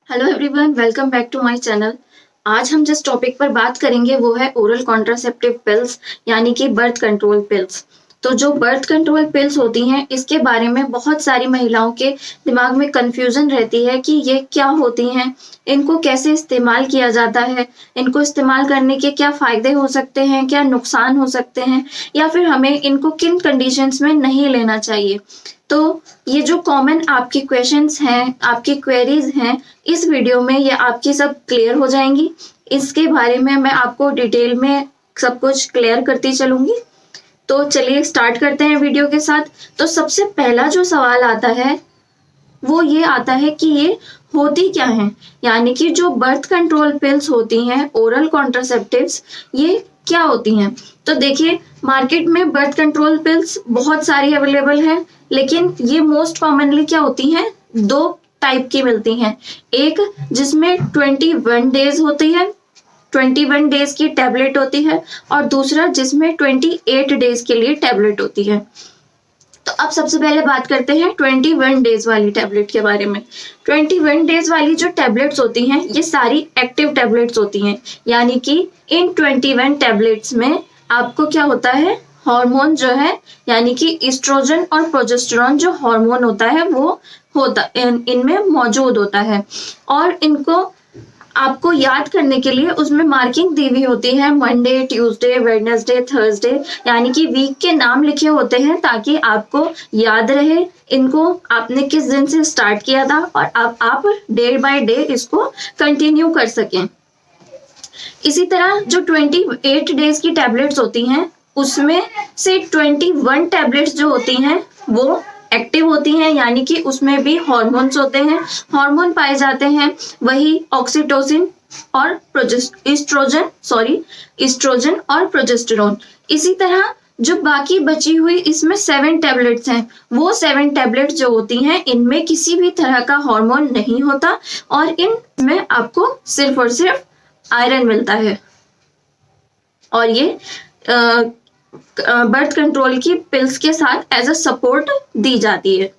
Hello everyone, welcome back to my channel. आज हम जिस टॉपिक पर बात करेंगे वो है ओरल कॉन्ट्रासेप्टिव पिल्स यानी कि बर्थ कंट्रोल पिल्स। तो जो बर्थ कंट्रोल पिल्स होती हैं इसके बारे में बहुत सारी महिलाओं के दिमाग में कंफ्यूजन रहती है कि ये क्या होती हैं, इनको कैसे इस्तेमाल किया जाता है, इनको इस्तेमाल करने के क्या फायदे हो सकते हैं, क्या नुकसान हो सकते हैं, या फिर हमें इनको किन कंडीशंस में नहीं लेना चाहिए। तो ये जो कॉमन आपके क्वेश्चंस हैं, आपकी क्वेरीज हैं, इस वीडियो में ये आपकी सब क्लियर हो जाएंगी। इसके बारे में मैं आपको डिटेल में सब कुछ क्लियर करती चलूंगी। तो चलिए स्टार्ट करते हैं वीडियो के साथ। तो सबसे पहला जो सवाल आता है वो ये आता है कि ये होती क्या है, यानी कि जो बर्थ कंट्रोल पिल्स होती हैं, ओरल कॉन्ट्रासेप्टिव्स, ये क्या होती हैं। तो देखिए, मार्केट में बर्थ कंट्रोल पिल्स बहुत सारी अवेलेबल हैं, लेकिन ये मोस्ट कॉमनली क्या होती हैं, दो टाइप की मिलती हैं। एक जिसमें 21 डेज होती है, 21 डेज की टैबलेट होती है, और दूसरा जिसमें 28 डेज के लिए टैबलेट होती है। तो अब सबसे पहले बात करते हैं 21 डेज वाली टैबलेट के बारे में। 21 डेज वाली जो टैबलेट्स होती हैं ये सारी एक्टिव टैबलेट्स होती हैं, यानी कि इन 21 टैबलेट्स में आपको क्या होता है, हार्मोन जो है, यानी कि इस्ट्रोजन और प्रोजेस्टेरॉन जो हार्मोन होता है वो होता इनमें मौजूद होता है। और इनको आपको याद करने के लिए उसमें मार्किंग दी हुई होती है, मंडे, ट्यूसडे, वेडनेसडे, थर्सडे, यानी कि वीक के नाम लिखे होते हैं ताकि आपको याद रहे इनको आपने किस दिन से स्टार्ट किया था और आप डे बाय डे इसको कंटिन्यू कर सकें। इसी तरह जो 28 डेज की टैबलेट्स होती हैं उसमें से 21 टैबलेट्स जो होती हैं वो एक्टिव होती हैं, यानी कि उसमें भी हॉर्मोन्स होते हैं, हार्मोन पाए जाते हैं, वही ऑक्सीटोसिन और इस्ट्रोजन और प्रोजेस्टेरॉन। इसी तरह जो बाकी बची हुई इसमें 7 टैबलेट्स हैं, वो 7 टैबलेट्स जो होती हैं इनमें किसी भी तरह का हार्मोन नहीं होता और इनमें आपको सिर्फ और सिर्फ आयरन मिलता है। और ये बर्थ कंट्रोल की पिल्स के साथ एज अ सपोर्ट दी जाती है।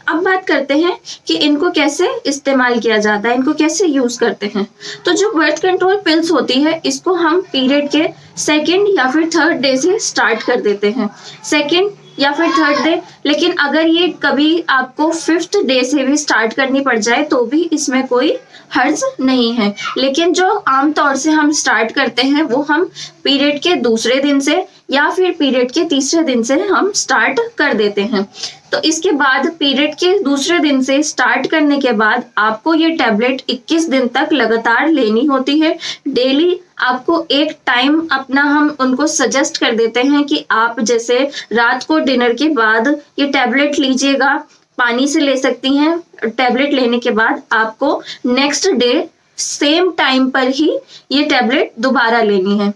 अब बात करते हैं कि इनको कैसे इस्तेमाल किया जाता है, इनको कैसे यूज करते हैं। तो जो बर्थ कंट्रोल पिल्स होती है इसको हम पीरियड के सेकंड या फिर थर्ड डे से स्टार्ट कर देते हैं, सेकंड या फिर थर्ड डे। लेकिन अगर ये कभी आपको 5th डे से भी स्टार्ट करनी पड़ जाए तो भी इसमें कोई हर्ज नहीं है। लेकिन जो आमतौर से हम स्टार्ट करते हैं वो हम पीरियड के दूसरे दिन से या फिर पीरियड के तीसरे दिन से हम स्टार्ट कर देते हैं। तो इसके बाद पीरियड के दूसरे दिन से स्टार्ट करने के बाद आपको ये टैबलेट 21 दिन तक लगातार लेनी होती है। डेली आपको एक टाइम अपना हम उनको सजेस्ट कर देते हैं कि आप जैसे रात को डिनर के बाद ये टैबलेट लीजिएगा, पानी से ले सकती हैं। टैबलेट लेने के बाद आपको नेक्स्ट डे सेम टाइम पर ही ये टैबलेट दोबारा लेनी है।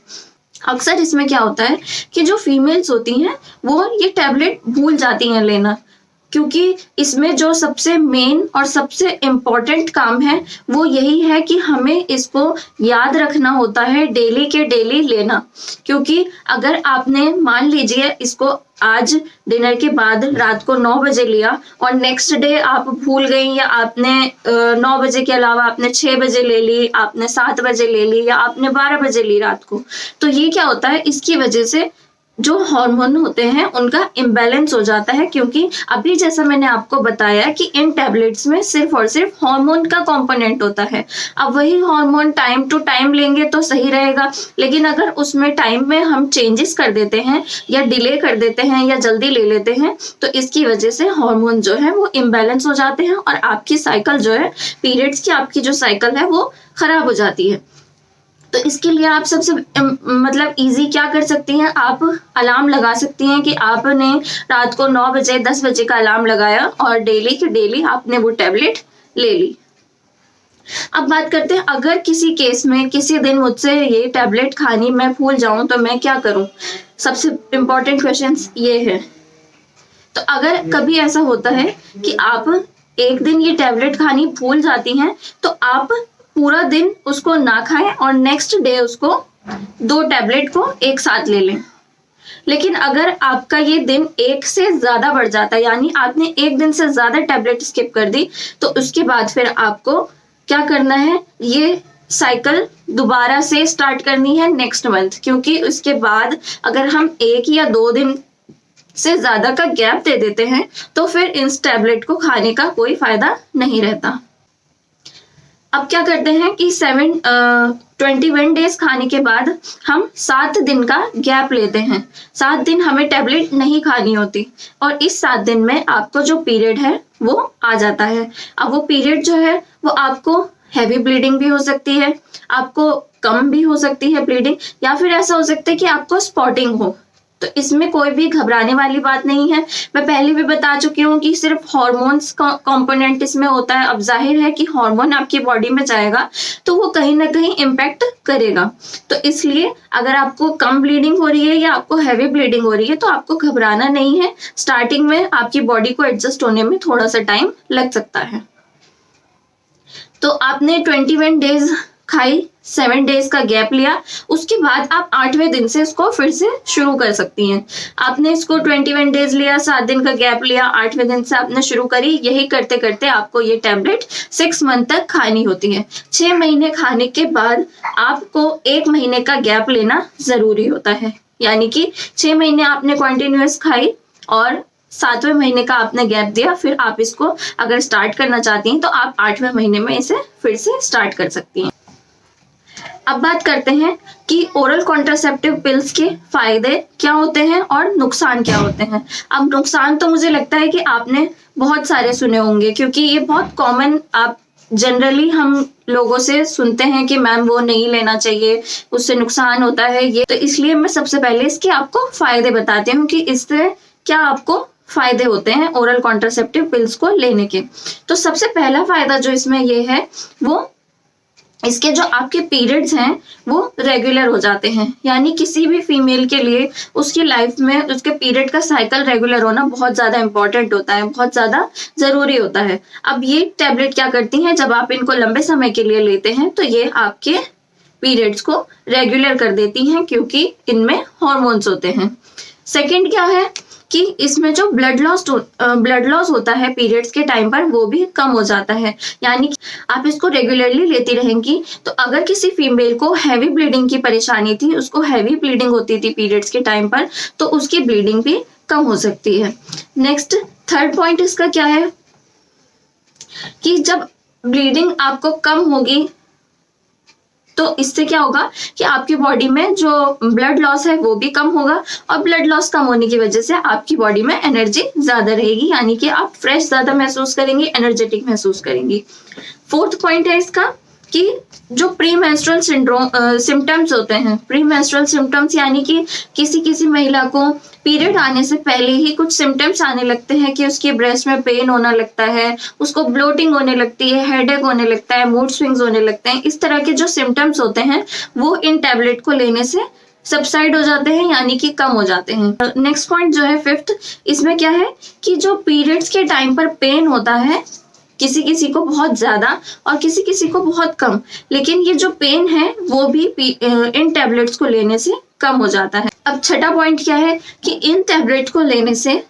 अक्सर इसमें क्या होता है कि जो फीमेल्स होती हैं वो ये टैबलेट भूल जाती हैं लेना, क्योंकि इसमें जो सबसे मेन और सबसे इम्पोर्टेंट काम है वो यही है कि हमें इसको याद रखना होता है, डेली के डेली लेना। क्योंकि अगर आपने मान लीजिए इसको आज डिनर के बाद रात को 9 बजे लिया और नेक्स्ट डे आप भूल गई, या आपने 9 बजे के अलावा आपने 6 बजे ले ली, आपने 7 बजे ले ली, या आपने 12 बजे ली रात को, तो ये क्या होता है, इसकी वजह से जो हार्मोन होते हैं उनका इम्बैलेंस हो जाता है। क्योंकि अभी जैसा मैंने आपको बताया कि इन टैबलेट्स में सिर्फ और सिर्फ हार्मोन का कंपोनेंट होता है। अब वही हार्मोन टाइम टू टाइम लेंगे तो सही रहेगा, लेकिन अगर उसमें टाइम में हम चेंजेस कर देते हैं या डिले कर देते हैं या जल्दी ले लेते हैं तो इसकी वजह से हार्मोन जो है वो इम्बैलेंस हो जाते हैं और आपकी साइकिल जो है, पीरियड्स की आपकी जो साइकिल है वो खराब हो जाती है। तो इसके लिए आप सबसे मतलब इजी क्या कर सकती हैं, आप अलार्म लगा सकती हैं कि आपने रात को 9 बजे 10 बजे का अलार्म लगाया और डेली के डेली आपने वो टैबलेट ले ली। अब बात करते हैं, अगर किसी केस में किसी दिन मुझसे ये टैबलेट खानी मैं भूल जाऊं तो मैं क्या करूं। सबसे इम्पोर्टेंट क्वेश्चन ये है। तो अगर कभी ऐसा होता है कि आप एक दिन ये टैबलेट खानी भूल जाती हैं तो आप पूरा दिन उसको ना खाएं और नेक्स्ट डे उसको 2 टैबलेट को एक साथ ले लें। लेकिन अगर आपका ये दिन एक से ज्यादा बढ़ जाता है, यानी आपने एक दिन से ज्यादा टैबलेट स्किप कर दी, तो उसके बाद फिर आपको क्या करना है, ये साइकिल दोबारा से स्टार्ट करनी है नेक्स्ट मंथ, क्योंकि उसके बाद अगर हम 1 या 2 दिन से ज्यादा का गैप दे देते हैं तो फिर इस टैबलेट को खाने का कोई फायदा नहीं रहता। अब क्या करते हैं कि 21 डेज खाने के बाद हम 7 दिन का गैप लेते हैं। 7 दिन हमें टैबलेट नहीं खानी होती, और इस 7 दिन में आपको जो पीरियड है वो आ जाता है। अब वो पीरियड जो है वो आपको हैवी ब्लीडिंग भी हो सकती है, आपको कम भी हो सकती है ब्लीडिंग, या फिर ऐसा हो सकता है कि आपको स्पॉटिंग हो। तो इसमें कोई भी घबराने वाली बात नहीं है। मैं पहले भी बता चुकी हूँ कि सिर्फ हार्मोन्स का कंपोनेंट इसमें होता है। अब जाहिर है कि हार्मोन आपकी बॉडी में जाएगा तो वो कहीं ना कहीं इम्पैक्ट करेगा। तो इसलिए अगर आपको कम ब्लीडिंग हो रही है या आपको हैवी ब्लीडिंग हो रही है तो आपको घबराना नहीं है। स्टार्टिंग में आपकी बॉडी को एडजस्ट होने में थोड़ा सा टाइम लग सकता है। तो आपने 21 डेज खाई, 7 डेज का गैप लिया, उसके बाद आप 8वें दिन से इसको फिर से शुरू कर सकती हैं। आपने इसको 21 डेज लिया, 7 दिन का गैप लिया, 8वें दिन से आपने शुरू करी। यही करते करते आपको ये टैबलेट 6 मंथ तक खानी होती है। 6 महीने खाने के बाद आपको 1 महीने का गैप लेना जरूरी होता है, यानी कि 6 महीने आपने कंटिन्यूअस खाई और 7वें महीने का आपने गैप दिया, फिर आप इसको अगर स्टार्ट करना चाहती हैं तो आप 8वें महीने में इसे फिर से स्टार्ट कर सकती हैं। अब बात करते हैं कि ओरल कॉन्ट्रासेप्टिव पिल्स के फायदे क्या होते हैं और नुकसान क्या होते हैं। अब नुकसान तो मुझे लगता है कि आपने बहुत सारे सुने होंगे, क्योंकि ये बहुत कॉमन, आप जनरली हम लोगों से सुनते हैं कि मैम वो नहीं लेना चाहिए, उससे नुकसान होता है ये। तो इसलिए मैं सबसे पहले इसके आपको फायदे बताती हूँ कि इससे क्या आपको फायदे होते हैं ओरल कॉन्ट्रासेप्टिव पिल्स को लेने के। तो सबसे पहला फायदा जो इसमें ये है वो इसके जो आपके पीरियड्स हैं वो रेगुलर हो जाते हैं। यानी किसी भी फीमेल के लिए उसकी लाइफ में उसके पीरियड का साइकिल रेगुलर होना बहुत ज्यादा इंपॉर्टेंट होता है, बहुत ज्यादा जरूरी होता है। अब ये टैबलेट क्या करती हैं, जब आप इनको लंबे समय के लिए लेते हैं तो ये आपके पीरियड्स को रेगुलर कर देती हैं, क्योंकि इनमें हॉर्मोन्स होते हैं। सेकेंड क्या है कि इसमें जो ब्लड लॉस होता है पीरियड्स के टाइम पर वो भी कम हो जाता है। यानी कि आप इसको रेगुलरली लेती रहेंगी तो अगर किसी फीमेल को हैवी ब्लीडिंग की परेशानी थी, उसको हैवी ब्लीडिंग होती थी पीरियड्स के टाइम पर, तो उसकी ब्लीडिंग भी कम हो सकती है। नेक्स्ट, थर्ड पॉइंट इसका क्या है कि जब ब्लीडिंग आपको कम होगी तो इससे क्या होगा कि आपकी बॉडी में जो ब्लड लॉस है वो भी कम होगा, और ब्लड लॉस कम होने की वजह से आपकी बॉडी में एनर्जी ज्यादा रहेगी, यानी कि आप फ्रेश ज्यादा महसूस करेंगी, एनर्जेटिक महसूस करेंगी। फोर्थ पॉइंट है इसका कि जो प्री मेंस्ट्रुअल सिम्टम्स होते हैं, प्री मेंस्ट्रुअल सिम्टम्स यानी कि किसी महिला को पीरियड आने से पहले ही कुछ सिम्टम्स आने लगते हैं कि उसकी ब्रेस्ट में पेन होना लगता है, उसको ब्लोटिंग होने लगती है, हेडेक होने लगता है, मूड स्विंग्स होने लगते हैं। इस तरह के जो सिम्टम्स होते हैं वो इन टैबलेट को लेने से सबसाइड हो जाते हैं, यानी कि कम हो जाते हैं। नेक्स्ट पॉइंट जो है फिफ्थ, इसमें क्या है कि जो पीरियड्स के टाइम पर पेन होता है किसी किसी को बहुत ज्यादा और किसी किसी को बहुत कम, लेकिन ये जो पेन है वो भी इन टैबलेट्स को लेने से कम हो जाता है। अब छठा पॉइंट क्या है कि इन टैबलेट को लेने से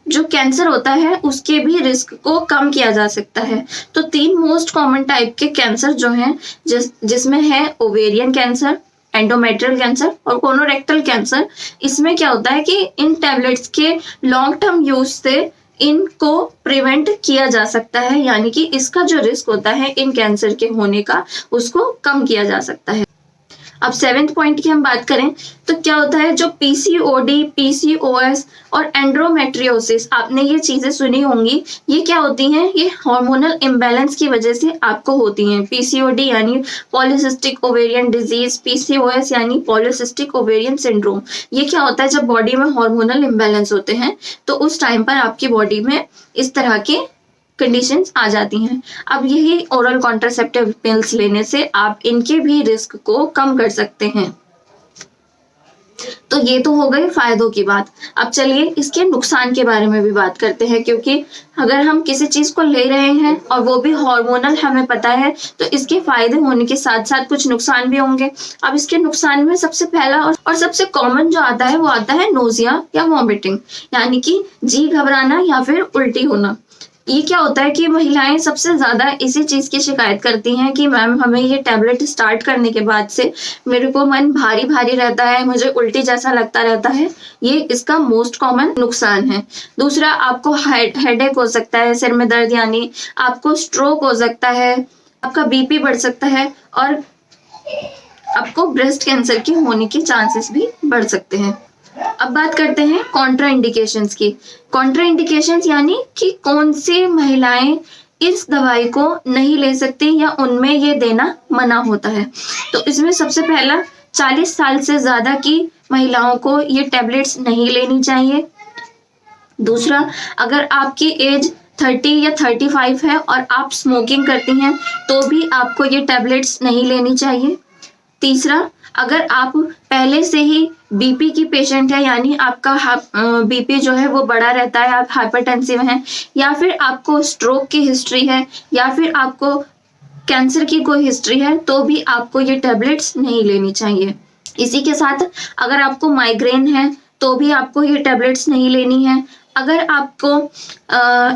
जो कैंसर होता है उसके भी रिस्क को कम किया जा सकता है। तो 3 मोस्ट कॉमन टाइप के कैंसर जो हैं जिसमें है ओवेरियन कैंसर, एंडोमेट्रियल कैंसर और कोलोरेक्टल कैंसर, इसमें क्या होता है कि इन टैबलेट्स के लॉन्ग टर्म यूज से इनको प्रिवेंट किया जा सकता है, यानी कि इसका जो रिस्क होता है इन कैंसर के होने का उसको कम किया जा सकता है। अब 7th पॉइंट की हम बात करें तो क्या होता है, जो पीसीओडी, पीसीओएस और एंड्रोमेट्रियोसिस, आपने ये चीजें सुनी होंगी। ये क्या होती हैं, ये हार्मोनल इम्बैलेंस की वजह से आपको होती हैं। पीसीओडी यानी पॉलीसिस्टिक ओवेरियन डिजीज, पीसीओएस यानी पॉलीसिस्टिक ओवेरियन सिंड्रोम। ये क्या होता है, जब बॉडी में हार्मोनल इम्बैलेंस होते हैं तो उस टाइम पर आपकी बॉडी में इस तरह के कंडीशंस आ जाती हैं। अब यही ओरल कॉन्ट्रासेप्टिव पिल्स लेने से आप इनके भी रिस्क को कम कर सकते हैं। तो ये तो हो गई फायदों की बात। अब चलिए इसके नुकसान के बारे में भी बात करते हैं, क्योंकि अगर हम किसी चीज को ले रहे हैं और वो भी हार्मोनल हमें पता है, तो इसके फायदे होने के साथ साथ कुछ नुकसान भी होंगे। अब इसके नुकसान में सबसे पहला और सबसे कॉमन जो आता है वो आता है नोजिया या वॉमिटिंग, यानी कि जी घबराना या फिर उल्टी होना। ये क्या होता है कि महिलाएं सबसे ज्यादा इसी चीज की शिकायत करती हैं कि मैम हमें ये टैबलेट स्टार्ट करने के बाद से मेरे को मन भारी भारी रहता है, मुझे उल्टी जैसा लगता रहता है। ये इसका मोस्ट कॉमन नुकसान है। दूसरा, आपको हेडेक हो सकता है, सिर में दर्द, यानी आपको स्ट्रोक हो सकता है, आपका बीपी बढ़ सकता है और आपको ब्रेस्ट कैंसर के होने के चांसेस भी बढ़ सकते हैं। अब बात करते हैं कॉन्ट्रा इंडिकेशंस की। कॉन्ट्रा इंडिकेशंस यानी कि कौन सी महिलाएं इस दवाई को नहीं ले सकती या उनमें ये देना मना होता है। तो इसमें सबसे पहला, 40 साल से ज्यादा की महिलाओं को ये टैबलेट्स नहीं लेनी चाहिए। दूसरा, अगर आपकी एज 30 या 35 है और आप स्मोकिंग करती हैं तो भी आपको ये टैबलेट्स नहीं लेनी चाहिए। तीसरा, अगर आप पहले से ही बीपी की पेशेंट है, यानी आपका बीपी जो है वो बढ़ा रहता है, आप हाइपरटेंसिव हैं, या फिर आपको स्ट्रोक की हिस्ट्री है, या फिर आपको कैंसर की कोई हिस्ट्री है, तो भी आपको ये टैबलेट्स नहीं लेनी चाहिए। इसी के साथ अगर आपको माइग्रेन है तो भी आपको ये टैबलेट्स नहीं लेनी है। अगर आपको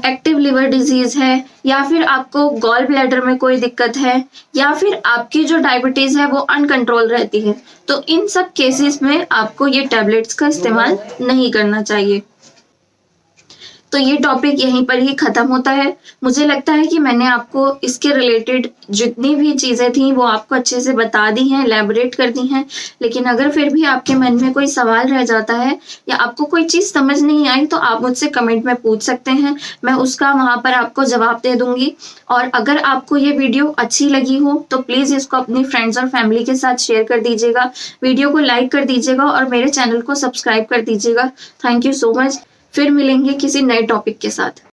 एक्टिव लिवर डिजीज है, या फिर आपको गॉल ब्लैडर में कोई दिक्कत है, या फिर आपकी जो डायबिटीज है वो अनकंट्रोल रहती है, तो इन सब केसेस में आपको ये टैबलेट्स का इस्तेमाल नहीं करना चाहिए। तो ये टॉपिक यहीं पर ही खत्म होता है। मुझे लगता है कि मैंने आपको इसके रिलेटेड जितनी भी चीजें थी वो आपको अच्छे से बता दी हैं, एलैबोरेट कर दी हैं। लेकिन अगर फिर भी आपके मन में कोई सवाल रह जाता है या आपको कोई चीज समझ नहीं आई, तो आप मुझसे कमेंट में पूछ सकते हैं, मैं उसका वहां पर आपको जवाब दे दूंगी। और अगर आपको ये वीडियो अच्छी लगी हो तो प्लीज इसको अपनी फ्रेंड्स और फैमिली के साथ शेयर कर दीजिएगा, वीडियो को लाइक कर दीजिएगा और मेरे चैनल को सब्सक्राइब कर दीजिएगा। Thank you so much. फिर मिलेंगे किसी नए टॉपिक के साथ।